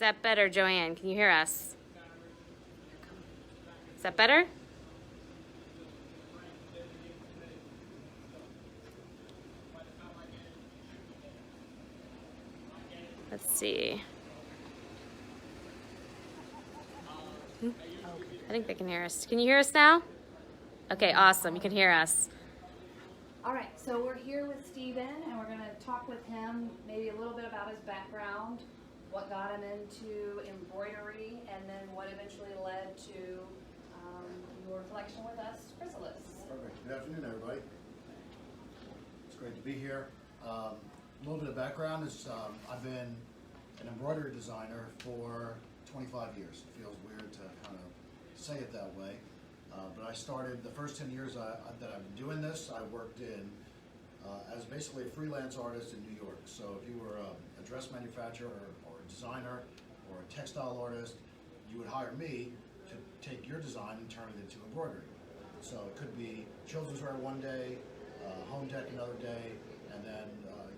that better, Joanne? Can you hear us? Is that better? Let's see. I think they can hear us. Can you hear us now? Okay, awesome. You can hear us. All right, so we're here with Steven, and we're going to talk with him maybe a little bit about his background, what got him into embroidery, and then what eventually led to your collection with us, Chrysalis. Perfect. Good afternoon, everybody. It's great to be here. A little bit of background is I've been an embroidery designer for 25 years. It feels weird to kind of say it that way. But I started the first 10 years that I've been doing this. I worked in as basically a freelance artist in New York. So if you were a dress manufacturer or a designer or a textile artist, you would hire me to take your design and turn it into embroidery. So it could be children's wear one day, home deck another day, and then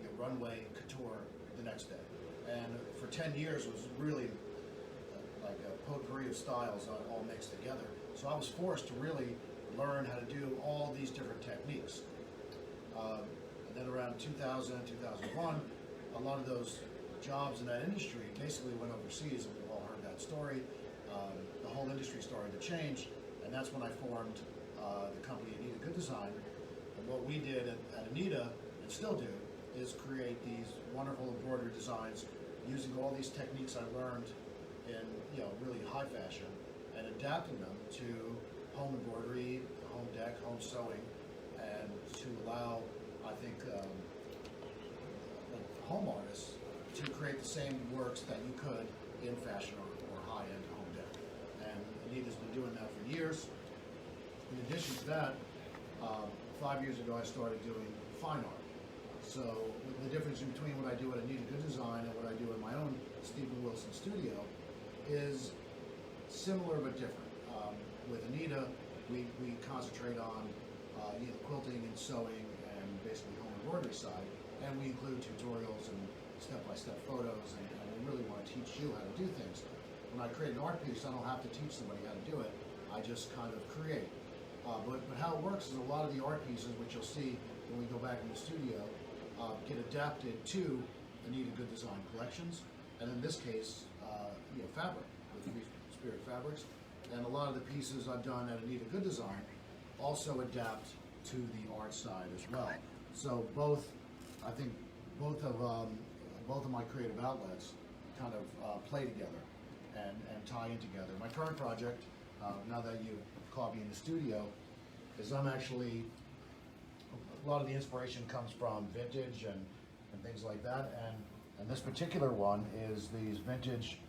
your runway couture the next day. And for 10 years it was really like a potpourri of styles all mixed together. So I was forced to really learn how to do all these different techniques. And then around 2000, 2001, a lot of those jobs in that industry basically went overseas, and we've all heard that story. The whole industry started to change, and that's when I formed the company Anita Goodesign. And what we did at Anita, and still do, is create these wonderful embroidery designs using all these techniques I learned in really high fashion, and adapting them to home embroidery, home deck, home sewing, and to allow, I think, home artists to create the same works that you could in fashion or high-end home deck. And Anita's been doing that for years. In addition to that, 5 years ago I started doing fine art. So the difference between what I do at Anita Goodesign and what I do in my own Stephen Wilson studio is similar but different. With Anita, we concentrate on quilting and sewing and basically home embroidery side, and we include tutorials and step-by-step photos, and we really want to teach you how to do things. When I create an art piece, I don't have to teach somebody how to do it. I just kind of create. But how it works is a lot of the art pieces, which you'll see when we go back in the studio, get adapted to Anita Goodesign collections, and in this case, fabric with FreeSpirit fabrics. And a lot of the pieces I've done at Anita Goodesign also adapt to the art side as well. So I think both of my creative outlets kind of play together and tie in together. My current project, now that you caught me in the studio, is I'm actually, a lot of the inspiration comes from vintage and things like that, and this particular one is these vintage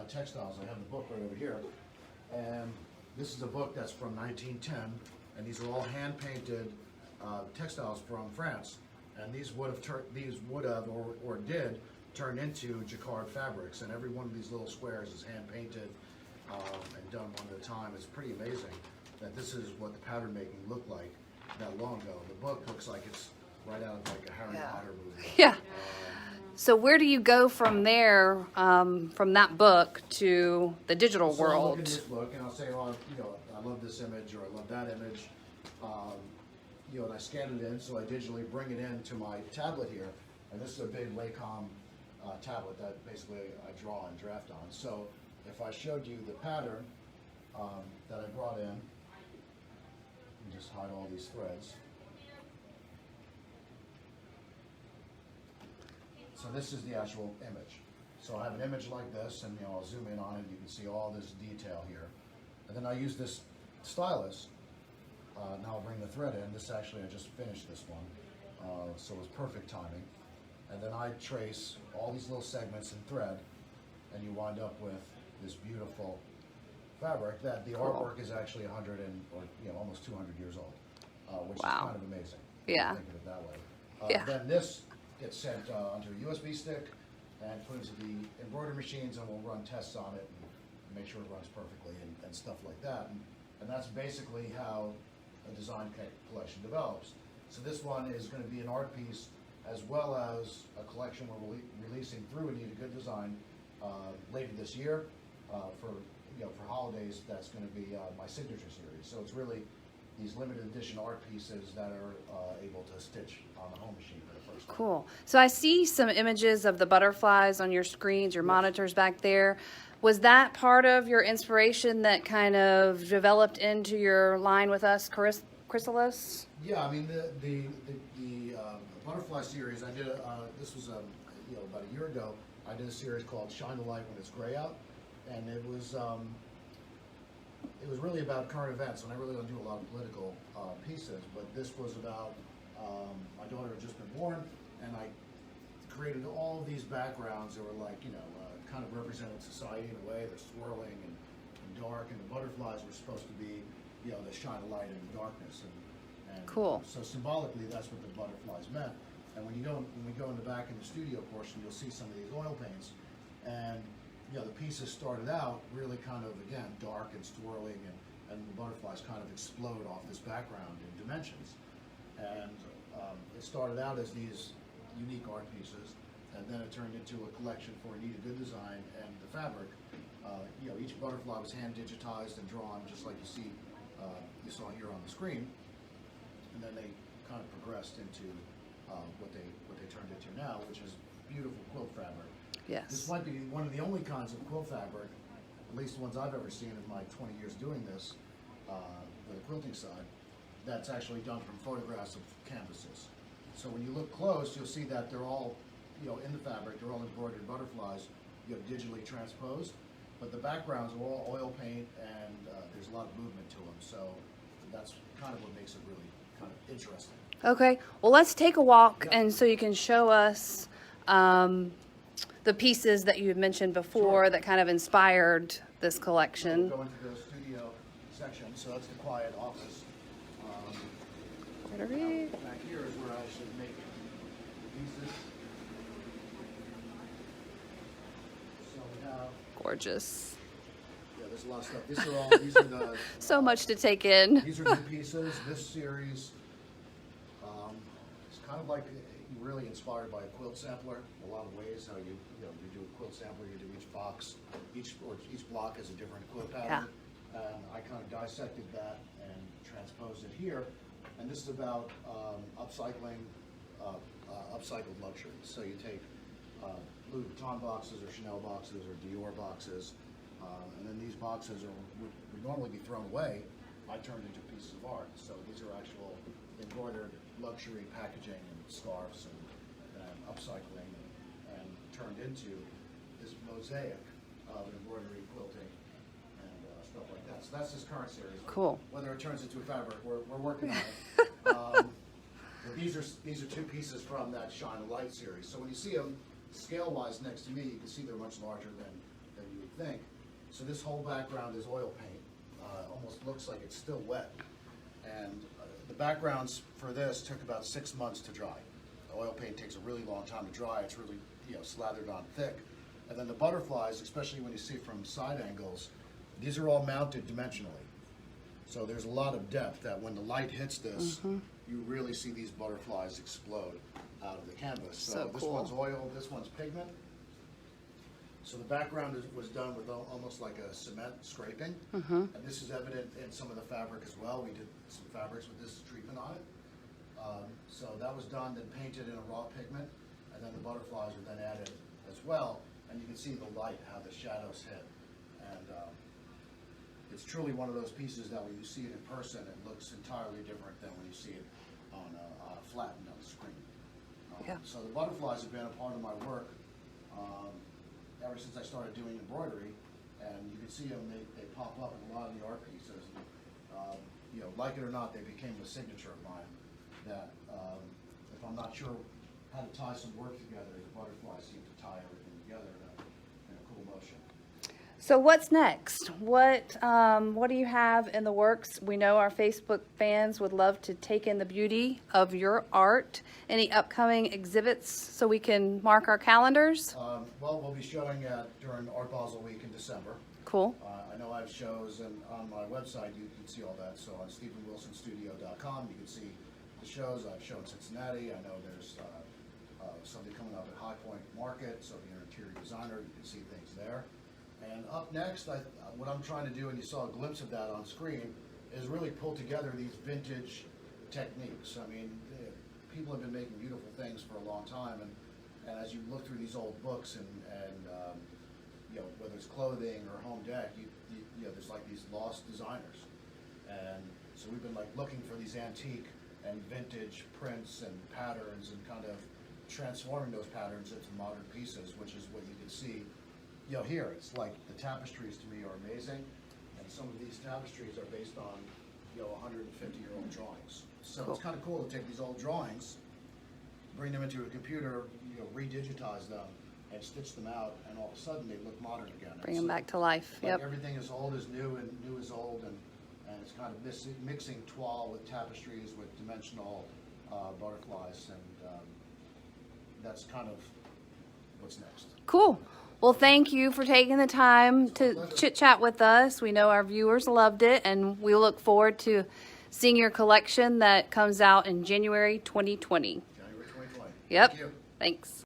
textiles. I have the book right over here, and this is a book that's from 1910, and these are all hand-painted textiles from France, and these would have or did turn into jacquard fabrics, and every one of these little squares is hand-painted and done one at a time. It's pretty amazing that this is what the pattern making looked like that long ago. The book looks like it's right out of like a Harry Potter movie. Yeah. So where do you go from there, from that book to the digital So world? I'll look at this book and I'll say, oh, I love this image, or I love that image, and I scan it in, so I digitally bring it into my tablet here, and this is a big Wacom tablet that basically I draw and draft on. So if I showed you the pattern that I brought in, and just hide all these threads. So this is the actual image. So I have an image like this, and I'll zoom in on it. You can see all this detail here. And then I use this stylus. Now I'll bring the thread in. This actually, I just finished this one, so it was perfect timing. And then I trace all these little segments in thread, and you wind up with this beautiful fabric that the artwork is actually 100 or almost 200 years old, which is kind of amazing. Yeah. Think of it that way. Yeah. Then this gets sent onto a USB stick and put into the embroidery machines, and we'll run tests on it and make sure it runs perfectly and stuff like that. And that's basically how a design collection develops. So this one is going to be an art piece as well as a collection we're releasing through Anita Goodesign later this year for for holidays. That's going to be my signature series. So it's really these limited edition art pieces that are able to stitch on the home machine for the first time. Cool. So I see some images of the butterflies on your screens, your monitors back there. Was that part of your inspiration that kind of developed into your line with us, Chrysalis? Yeah, I mean the butterfly series. I did this was about a year ago. I did a series called Shine the Light When It's Gray Out, and it was really about current events. And I really don't do a lot of political pieces, but this was about my daughter had just been born, and I created all these backgrounds that were like kind of represented society in a way. They're swirling and dark, and the butterflies were supposed to be they shine a light in the darkness. And Cool. So symbolically, that's what the butterflies meant. And when we go in the back in the studio portion, you'll see some of these oil paints, and the pieces started out really kind of again dark and swirling, and the butterflies kind of explode off this background in dimensions. And it started out as these unique art pieces, and then it turned into a collection for Anita Goodesign and the fabric. Each butterfly was hand digitized and drawn, just like you saw here on the screen, and then they kind of progressed into what they turned into now, which is beautiful quilt fabric. Yes. This might be one of the only kinds of quilt fabric, at least the ones I've ever seen in my 20 years doing this, for the quilting side, that's actually done from photographs of canvases. So when you look close, you'll see that they're all, in the fabric, they're all embroidered butterflies, digitally transposed, but the backgrounds are all oil paint, and there's a lot of movement to them. So that's kind of what makes it really kind of interesting. Okay. Well, let's take a walk, and so you can show us the pieces that you had mentioned before that kind of inspired this collection. We'll go into the studio section. So that's the quiet office. Back here is where I should make pieces. So we have, Gorgeous. there's a lot of stuff. These are the So much to take in. these are new pieces. This series is kind of like really inspired by a quilt sampler in a lot of ways. How you do a quilt sampler, you do each box, each block has a different quilt pattern. And I kind of dissected that and transposed it here. And this is about upcycling upcycled luxury. So you take Louis Vuitton boxes or Chanel boxes or Dior boxes, and then these boxes would normally be thrown away. I turned into pieces of art. So these are actual embroidered luxury packaging and scarves and upcycling and turned into this mosaic of embroidery, quilting, and stuff like that. So that's this current series. Cool. Whether it turns into a fabric, we're working on it. But these are two pieces from that Shine a Light series. So when you see them scale-wise next to me, you can see they're much larger than you would think. So this whole background is oil paint. Almost looks like it's still wet. And the backgrounds for this took about 6 months to dry. The oil paint takes a really long time to dry. It's really slathered on thick. And then the butterflies, especially when you see from side angles, these are all mounted dimensionally. So there's a lot of depth that when the light hits this, you really see these butterflies explode out of the canvas. So this cool. one's oil, this one's pigment. So the background was done with almost like a cement scraping. And this is evident in some of the fabric as well. We did some fabrics with this treatment on it. So that was done, then painted in a raw pigment, and then the butterflies were then added as well. And you can see the light, how the shadows hit. And it's truly one of those pieces that when you see it in person, it looks entirely different than when you see it on flattened on the screen. So the butterflies have been a part of my work ever since I started doing embroidery, and you can see them, they pop up in a lot of the art pieces. Like it or not, they became a signature of mine that if I'm not sure how to tie some work together, the butterflies seem to tie everything together in a cool motion. So what's next? What do you have in the works? We know our Facebook fans would love to take in the beauty of your art. Any upcoming exhibits so we can mark our calendars? Well, we'll be showing during Art Basel Week in December. Cool. I know I have shows, and on my website you can see all that. So on StephenWilsonStudio.com you can see the shows. I've shown Cincinnati. I know there's something coming up at High Point Market, so if you're an interior designer, you can see things there. And up next, what I'm trying to do, and you saw a glimpse of that on screen, is really pull together these vintage techniques. I mean, people have been making beautiful things for a long time, and as you look through these old books and you know, whether it's clothing or home deck, you know, there's like these lost designers. And so we've been like looking for these antique and vintage prints and patterns and kind of transforming those patterns into modern pieces, which is what you can see, you know, here. It's like the tapestries to me are amazing, and some of these tapestries are based on, you know, 150-year-old drawings. So Cool. It's kind of cool to take these old drawings, bring them into a computer, you know, redigitize them and stitch them out, and all of a sudden they look modern again. Bring them back to life. Like Yep. everything is old is new and new is old, and it's kind of mixing toile with tapestries with dimensional butterflies, and that's kind of what's next. Cool. Well, thank you for taking the time to pleasure. chit chat with us. We know our viewers loved it, and we look forward to seeing your collection that comes out in January 2020. January 2020. Yep. Thank you. Thanks.